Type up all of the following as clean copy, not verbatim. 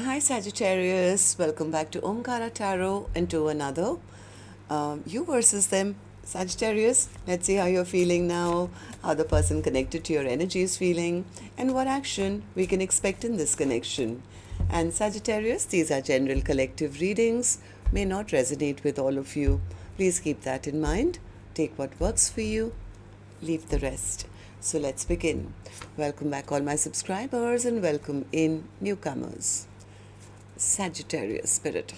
Hi Sagittarius, welcome back to Omkaratarot and to another. You versus them. Sagittarius, let's see how you're feeling now, how the person connected to your energy is feeling, and what action we can expect in this connection. And Sagittarius, these are general collective readings, may not resonate with all of you. Please keep that in mind. Take what works for you, leave the rest. So let's begin. Welcome back, all my subscribers, and welcome in newcomers. Sagittarius spirit.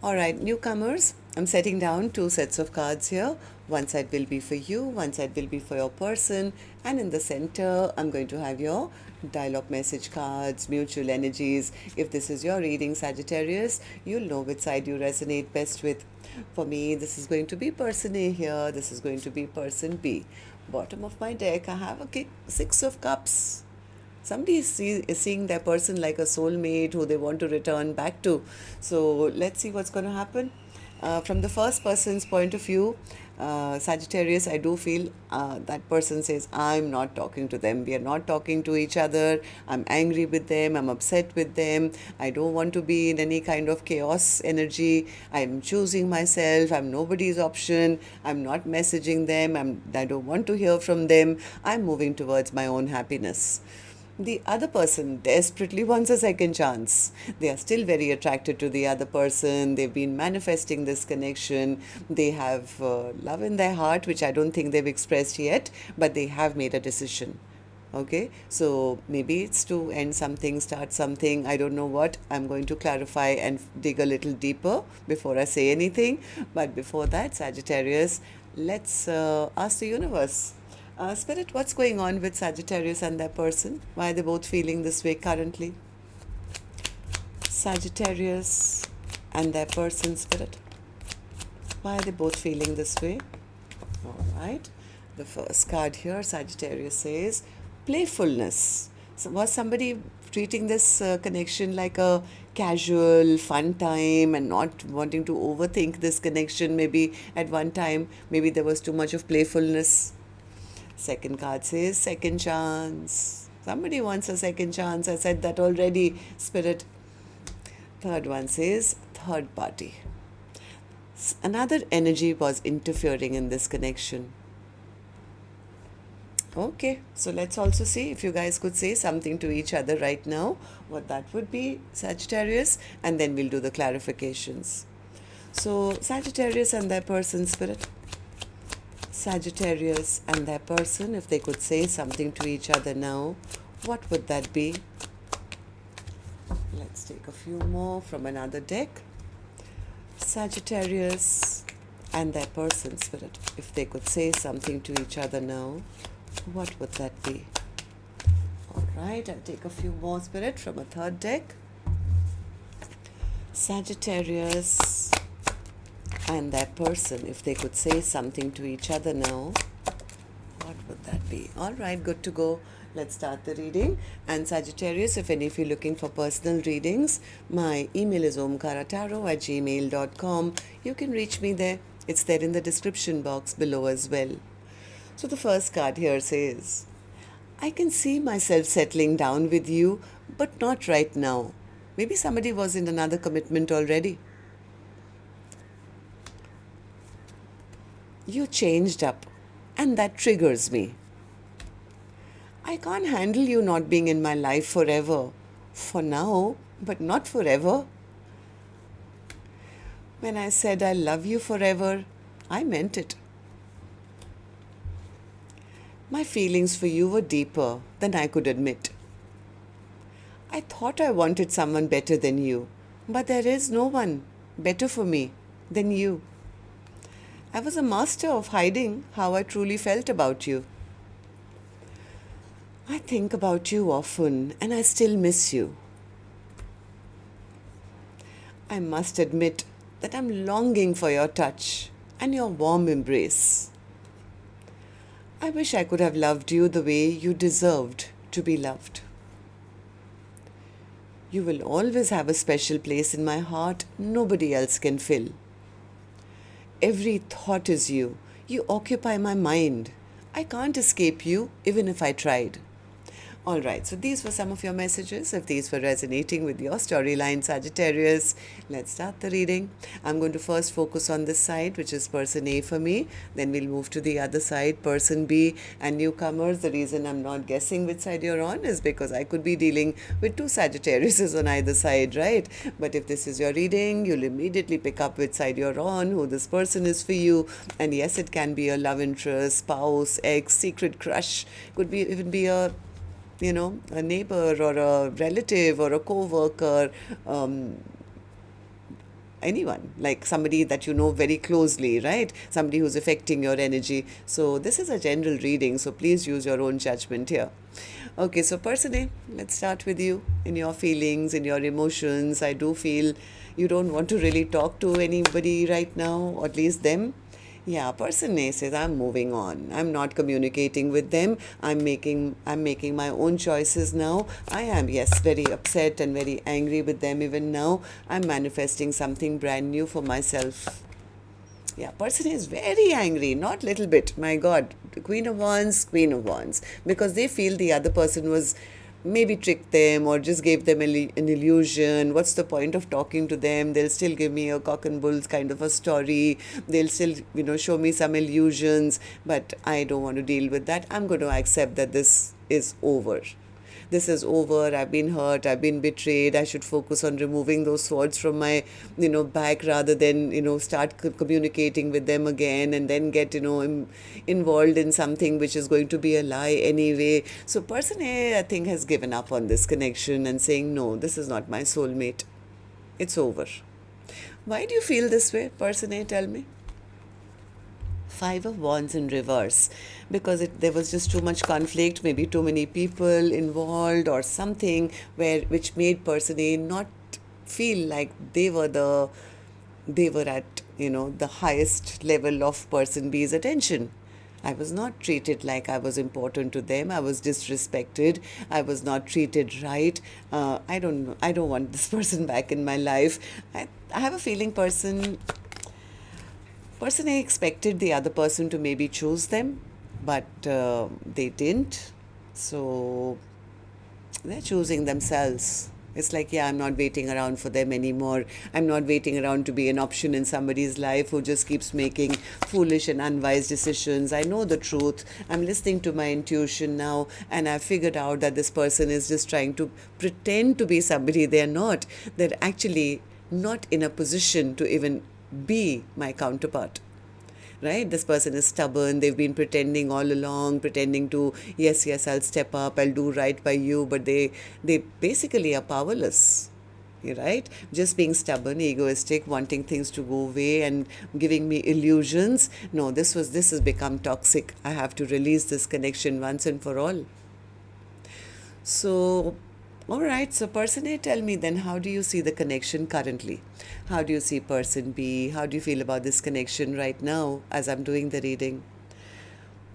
All right, newcomers, I'm setting down two sets of cards here. One side will be for you, one side will be for your person, and in the center, I'm going to have your dialogue message cards, mutual energies. If this is your reading, Sagittarius, you'll know which side you resonate best with. For me, this is going to be person A here, this is going to be person B. Bottom of my deck, I have a Six of Cups. Somebody is seeing their person like a soulmate who they want to return back to. So let's see what's going to happen. From the first person's point of view, Sagittarius, I do feel that person says, I'm not talking to them. We are not talking to each other. I'm angry with them. I'm upset with them. I don't want to be in any kind of chaos energy. I'm choosing myself. I'm nobody's option. I'm not messaging them. I don't want to hear from them. I'm moving towards my own happiness. The other person desperately wants a second chance. They are still very attracted to the other person. They've been manifesting this connection. They have love in their heart, which I don't think they've expressed yet, but they have made a decision. Okay, so maybe it's to end something, start something. I don't know what. I'm going to clarify and dig a little deeper before I say anything. But before that, Sagittarius, let's ask the universe. Spirit, what's going on with Sagittarius and their person? Why are they both feeling this way currently? Sagittarius and their person, Spirit. Why are they both feeling this way? All right. The first card here, Sagittarius says, playfulness. So was somebody treating this connection like a casual, fun time and not wanting to overthink this connection? Maybe at one time, maybe there was too much of playfulness. Second card says second chance. Somebody wants a second chance. I said that already, Spirit. Third one says third party. Another energy was interfering in this connection. Okay, so let's also see if you guys could say something to each other right now, what that would be, Sagittarius, and then we'll do the clarifications. So, Sagittarius and their person, Spirit. Sagittarius and their person, if they could say something to each other now, what would that be? Let's take a few more from another deck. Sagittarius and their person, Spirit, if they could say something to each other now, what would that be? All right, I'll take a few more, Spirit, from a third deck. Sagittarius and their person, if they could say something to each other now, what would that be? All right, good to go. Let's start the reading. And Sagittarius, if any of you are looking for personal readings, my email is omkaratarot@gmail.com. You can reach me there. It's there in the description box below as well. So the first card here says, I can see myself settling down with you, but not right now. Maybe somebody was in another commitment already. You changed up, and that triggers me. I can't handle you not being in my life forever. For now, but not forever. When I said I love you forever, I meant it. My feelings for you were deeper than I could admit. I thought I wanted someone better than you, but there is no one better for me than you. I was a master of hiding how I truly felt about you. I think about you often and I still miss you. I must admit that I'm longing for your touch and your warm embrace. I wish I could have loved you the way you deserved to be loved. You will always have a special place in my heart nobody else can fill. Every thought is you. You occupy my mind. I can't escape you even if I tried. All right, so these were some of your messages. If these were resonating with your storyline, Sagittarius, let's start the reading. I'm going to first focus on this side, which is person A for me. Then we'll move to the other side, person B and newcomers. The reason I'm not guessing which side you're on is because I could be dealing with two Sagittariuses on either side, right? But if this is your reading, you'll immediately pick up which side you're on, who this person is for you. And yes, it can be a love interest, spouse, ex, secret crush, could be even be a neighbor or a relative or a co-worker, anyone, like somebody that you know very closely, right? Somebody who's affecting your energy. So this is a general reading, so please use your own judgment here. Okay, so person A, let's start with you in your feelings, in your emotions. I do feel you don't want to really talk to anybody right now, or at least them. Yeah, person A says, I'm moving on. I'm not communicating with them. I'm making my own choices now. I am, yes, very upset and very angry with them even now. I'm manifesting something brand new for myself. Yeah, person is very angry, not little bit. My God, Queen of Wands, because they feel the other person was maybe tricked them or just gave them an illusion. What's the point of talking to them? They'll still give me a cock and bulls kind of a story. They'll still, show me some illusions, but I don't want to deal with that. I'm going to accept that this is over. This is over. I've been hurt. I've been betrayed. I should focus on removing those swords from my, back rather than, start communicating with them again and then get, involved in something which is going to be a lie anyway. So person A, I think, has given up on this connection and saying, no, this is not my soulmate. It's over. Why do you feel this way, person A? Tell me. Five of Wands in reverse, because there was just too much conflict, maybe too many people involved or something which made person A not feel like they were at the highest level of person B's attention. I was not treated like I was important to them. I was disrespected. I was not treated right. I don't want this person back in my life. I have a feeling person A expected the other person to maybe choose them, but they didn't. So they're choosing themselves. It's like, yeah, I'm not waiting around for them anymore. I'm not waiting around to be an option in somebody's life who just keeps making foolish and unwise decisions. I know the truth. I'm listening to my intuition now, and I've figured out that this person is just trying to pretend to be somebody they're not. They're actually not in a position to even be my counterpart, right? This person is stubborn. They've been pretending all along, pretending to, yes, I'll step up, I'll do right by you, but they basically are powerless, right? Just being stubborn, egoistic, wanting things to go away and giving me illusions. No, this has become toxic. I have to release this connection once and for all. So all right, so person A, tell me then, how do you see the connection currently? How do you see person B? How do you feel about this connection right now as I'm doing the reading?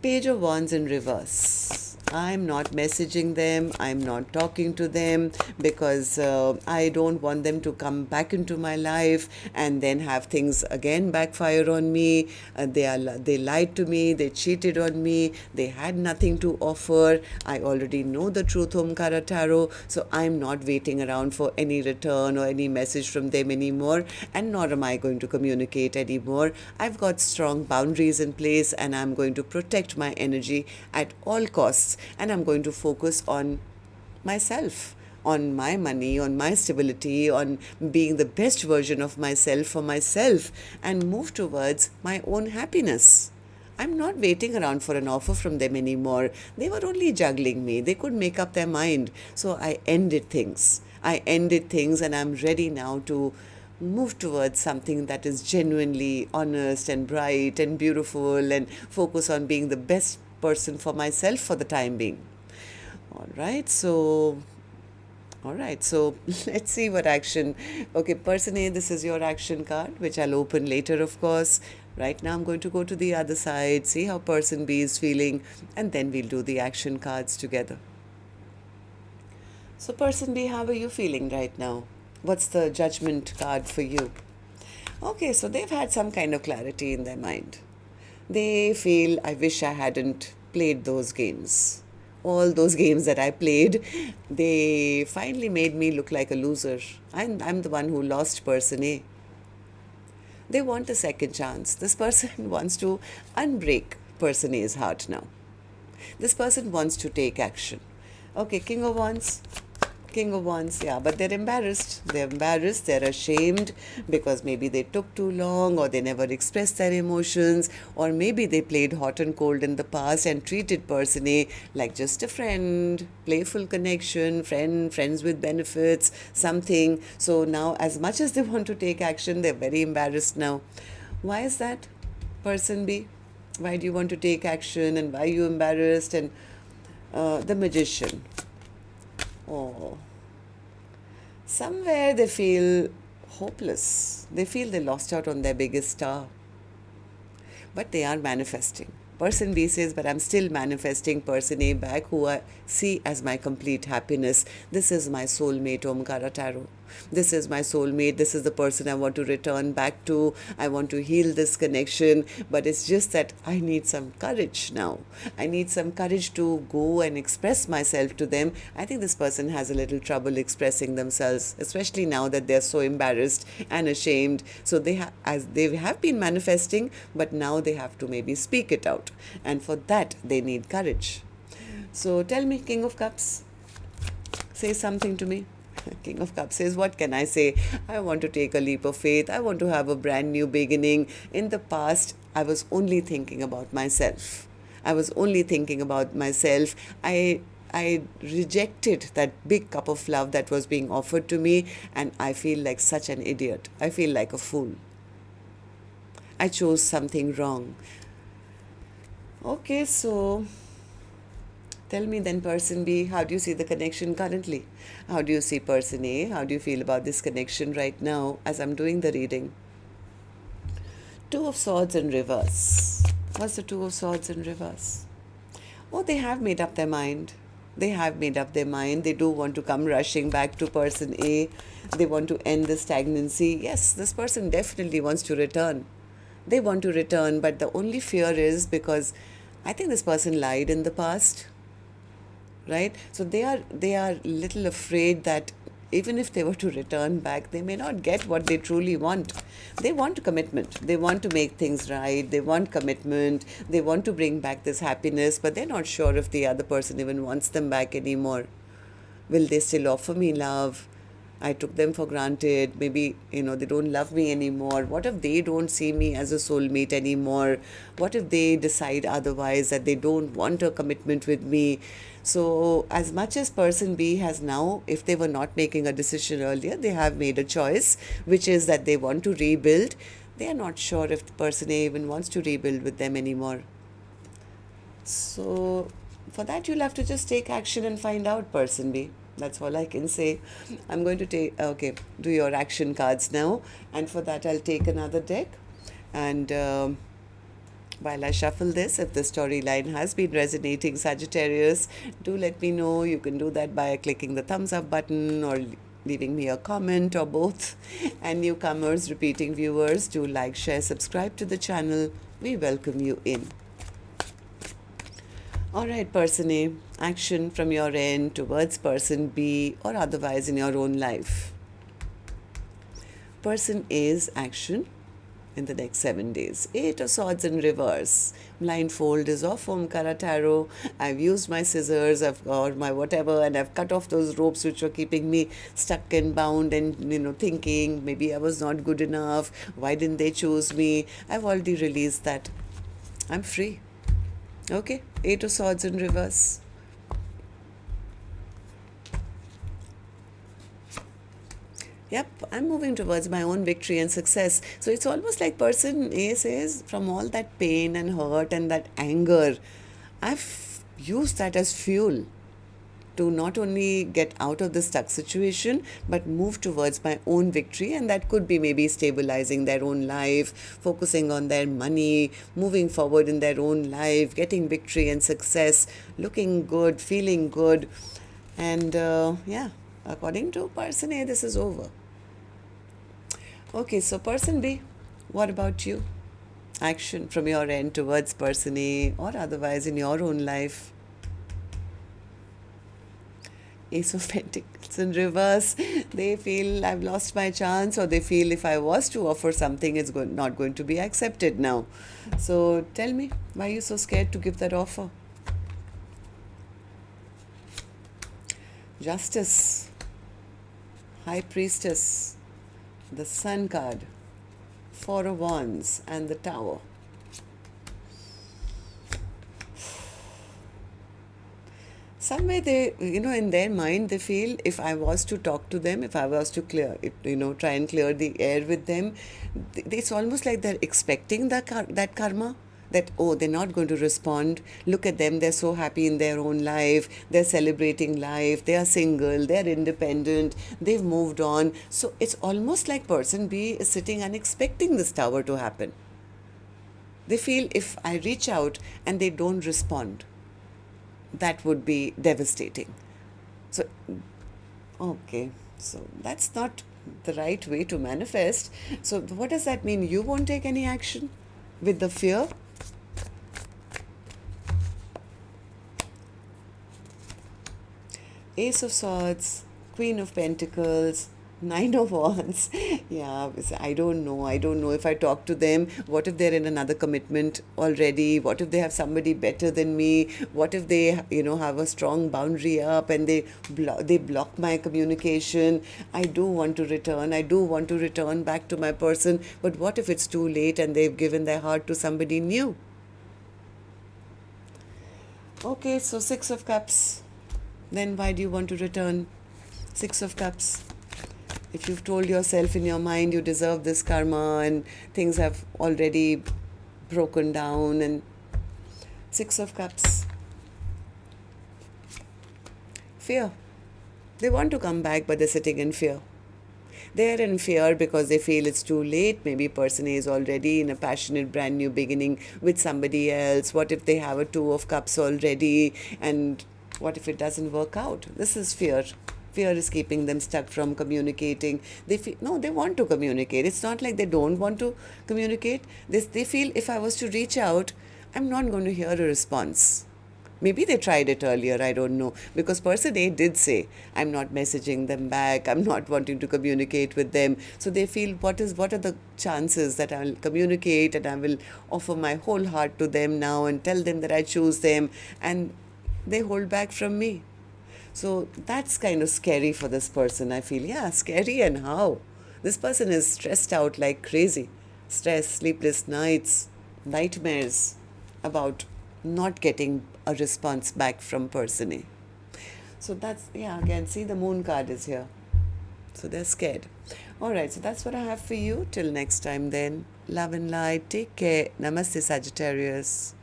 Page of Wands in reverse. I'm not messaging them. I'm not talking to them because I don't want them to come back into my life and then have things again backfire on me. They lied to me. They cheated on me. They had nothing to offer. I already know the truth, Omkaratarot. So I'm not waiting around for any return or any message from them anymore. And nor am I going to communicate anymore. I've got strong boundaries in place and I'm going to protect my energy at all costs. And I'm going to focus on myself, on my money, on my stability, on being the best version of myself for myself and move towards my own happiness. I'm not waiting around for an offer from them anymore. They were only juggling me. They could make up their mind. So I ended things and I'm ready now to move towards something that is genuinely honest and bright and beautiful and focus on being the best person for myself for the time being. All right, so let's see what action. Okay, person A, this is your action card, which I'll open later, of course. Right now I'm going to go to the other side, see how person B is feeling, and then we'll do the action cards together. So person B, how are you feeling right now? What's the judgment card for you? Okay, so they've had some kind of clarity in their mind. They feel, I wish I hadn't played those games. all those games that I played, they finally made me look like a loser. I'm the one who lost, person A. They want a second chance. This person wants to unbreak person A's heart now. This person wants to take action. Okay, King of Wands. King of Wands, yeah, but they're embarrassed. They're embarrassed, they're ashamed because maybe they took too long, or they never expressed their emotions, or maybe they played hot and cold in the past and treated person A like just a friend, playful connection, friends with benefits, something. So now, as much as they want to take action, they're very embarrassed now. Why is that, person B? Why do you want to take action, and why are you embarrassed? And the Magician. Oh, somewhere they feel hopeless. They feel they lost out on their biggest star. But they are manifesting. Person B says, but I'm still manifesting person A back, who I see as my complete happiness. This is my soulmate, Omkaratarot. This is my soulmate. This is the person I want to return back to. I want to heal this connection. But it's just that I need some courage now. I need some courage to go and express myself to them. I think this person has a little trouble expressing themselves, especially now that they're so embarrassed and ashamed. So as they have been manifesting, but now they have to maybe speak it out. And for that, they need courage. So tell me, King of Cups, say something to me. King of Cups says, what can I say? I want to take a leap of faith. I want to have a brand new beginning. In the past, I was only thinking about myself. I was only thinking about myself. I rejected that big cup of love that was being offered to me, and I feel like such an idiot. I feel like a fool. I chose something wrong. Okay, so tell me then, person B, how do you see the connection currently? How do you see person A? How do you feel about this connection right now as I'm doing the reading? Two of Swords in reverse. What's the Two of Swords in reverse? Oh, they have made up their mind. They have made up their mind. They do want to come rushing back to person A. They want to end the stagnancy. Yes, this person definitely wants to return. They want to return, but the only fear is because I think this person lied in the past, right? So they are little afraid that even if they were to return back, they may not get what they truly want. They want commitment. They want to make things right. They want commitment. They want to bring back this happiness, but they're not sure if the other person even wants them back anymore. Will they still offer me love? I took them for granted. Maybe, they don't love me anymore. What if they don't see me as a soulmate anymore? What if they decide otherwise, that they don't want a commitment with me? So as much as person B has now, if they were not making a decision earlier, they have made a choice, which is that they want to rebuild. They are not sure if the person A even wants to rebuild with them anymore. So for that, you'll have to just take action and find out, person B. That's all I can say. I'm going to do your action cards now. And for that, I'll take another deck. And while I shuffle this, if the storyline has been resonating, Sagittarius, do let me know. You can do that by clicking the thumbs up button or leaving me a comment or both. And newcomers, repeating viewers, do like, share, subscribe to the channel. We welcome you in. Alright, person A, action from your end towards person B or otherwise in your own life. Person A's action in the next 7 days. 8 of Swords in reverse. Blindfold is off Omkaratarot. I've used my scissors or my whatever, and I've cut off those ropes which were keeping me stuck and bound and, thinking maybe I was not good enough. Why didn't they choose me? I've already released that. I'm free. Okay, 8 of Swords in reverse. Yep, I'm moving towards my own victory and success. So it's almost like person A says, from all that pain and hurt and that anger, I've used that as fuel to not only get out of the stuck situation, but move towards my own victory. And that could be maybe stabilizing their own life, focusing on their money, moving forward in their own life, getting victory and success, looking good, feeling good. And according to person A, this is over. Okay, so person B, what about you? Action from your end towards person A or otherwise in your own life. Ace of Pentacles in reverse. They feel I've lost my chance, or they feel if I was to offer something, it's not going to be accepted now. So tell me, why are you so scared to give that offer? Justice, High Priestess, the Sun card, Four of Wands, and the Tower. Somewhere they, in their mind, they feel if I was to talk to them, if I was to clear it, try and clear the air with them, it's almost like they're expecting that karma. That, oh, they're not going to respond. Look at them, they're so happy in their own life. They're celebrating life. They are single. They're independent. They've moved on. So it's almost like person B is sitting and expecting this tower to happen. They feel if I reach out and they don't respond, that would be devastating. So, okay, so that's not the right way to manifest. So what does that mean? You won't take any action with the fear? Ace of Swords, Queen of Pentacles, Nine of Wands. Yeah, I don't know. I don't know if I talk to them. What if they're in another commitment already? What if they have somebody better than me? What if they, have a strong boundary up and they block my communication? I do want to return. I do want to return back to my person. But what if it's too late and they've given their heart to somebody new? Okay, so Six of Cups. Then why do you want to return? Six of Cups. If you've told yourself in your mind you deserve this karma and things have already broken down, and Six of Cups. Fear. They want to come back, but they're sitting in fear. They're in fear because they feel it's too late. Maybe person A is already in a passionate brand new beginning with somebody else. What if they have a Two of Cups already, and what if it doesn't work out? This is fear. Fear is keeping them stuck from communicating. They feel, no, they want to communicate. It's not like they don't want to communicate. They feel if I was to reach out, I'm not going to hear a response. Maybe they tried it earlier, I don't know. Because person A did say, I'm not messaging them back, I'm not wanting to communicate with them. So they feel, what are the chances that I'll communicate and I will offer my whole heart to them now and tell them that I choose them, and they hold back from me. So that's kind of scary for this person, I feel. Yeah, scary, and how? This person is stressed out like crazy. Stress, sleepless nights, nightmares about not getting a response back from person A. So that's, yeah, again, see, the Moon card is here. So they're scared. All right, so that's what I have for you. Till next time then. Love and light. Take care. Namaste, Sagittarius.